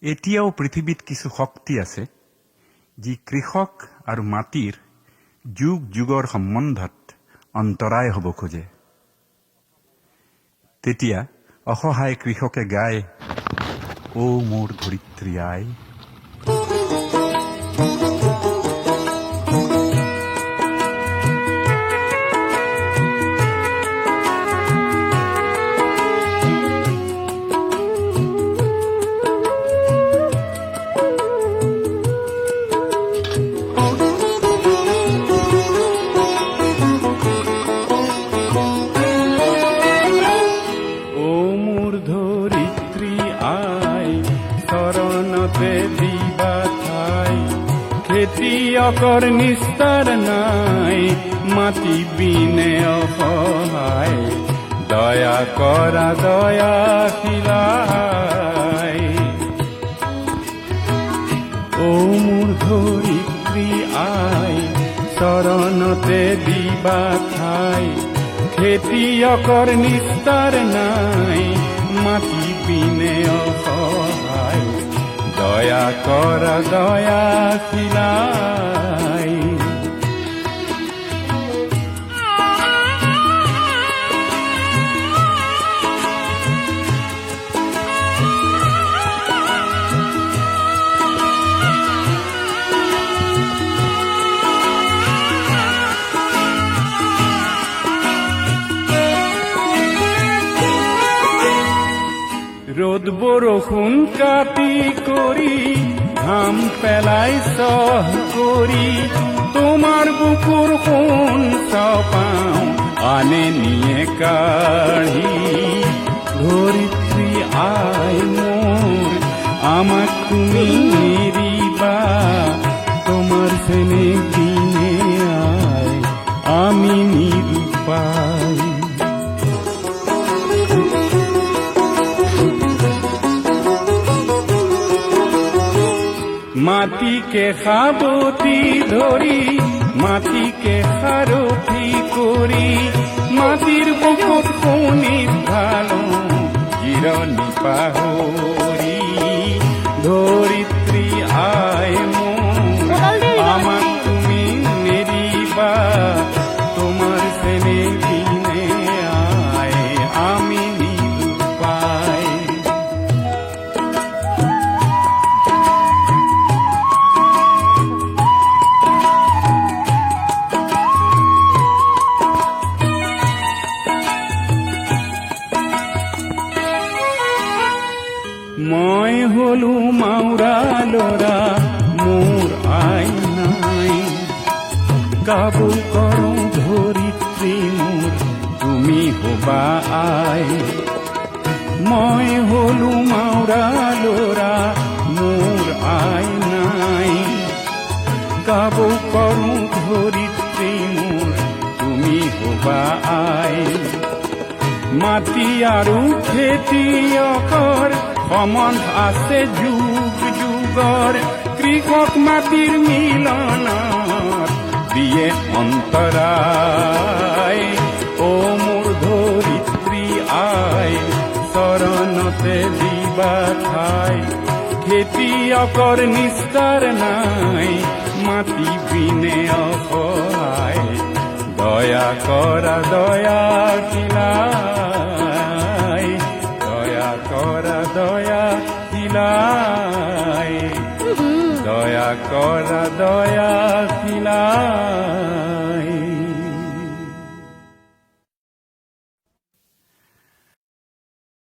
এতিয়াও পৃথিৱীত কিছু শক্তি আছে যি কৃষক আৰু মাটিৰ যুগ যুগৰ সম্বন্ধত অন্তৰায় হ'ব খোজে। তেতিয়া অসহায় কৃষকে গায়, ও মোৰ ধৰিত্ৰী আই। খেতিয়কৰ নিস্তাৰ নাই, মাটি বিনে অসহায়, দয়া কৰা দয়াশীলাই। ও মোৰ ধৰিত্ৰী আই, চৰণতে দিবা ঠাই, খেতিয়কৰ নিস্তাৰ নাই, মাটি বিনে অসহায়, দয়া কৰা দয়াশীলাই। ৰ'দ বৰষুণ কাটি কৰি, ঘাম পেলাই চহ কৰি, তোমাৰ বুকুৰ সোণ চাপাওঁ আনে নিয়ে কাঢ়ি। ধৰিত্ৰী আই মোৰ, আমাক তুমি নেৰিবা, তোমাৰ চেনে দিনে আই আমি নিৰূপাই। মাটিকে সাবতি ধৰি, মাটিকে সাৰথি কৰি, মাটিৰ বুকুত শুনি ঢালো জিৰণি পাহৰি। ধৰিত্ৰী আই মোৰ, আমাক তুমি নেৰিবা, তোমাৰ চেনে দিনে আই আমি নিৰূপাই। মই হলো মাউৰা লৰা, মোৰ আই নাই, কাবু কৰোঁ ধৰিত্ৰী মোৰ, তুমি হবা আই। মই হলো মাউৰা লৰা, মোৰ আই নাই, কাবু কৰোঁ ধৰিত্ৰী মোৰ, তুমি হবা আই। মাটি আৰু খেতিয়কৰ সম্বন্ধ আছে যুগ যুগৰ, কৃষক মাটিৰ মিলনত দিয়ে অন্তৰায়। ও মোৰ ধৰিত্ৰী আই, চৰণতে দিবা ঠাই, খেতিয়কৰ নিস্তাৰ নাই, মাটি বিনে অসহায়, দয়া কৰা দয়াশীলাই। দয়া কৰা দয়াশীলাই, দয়া কৰা দয়াশীলাই।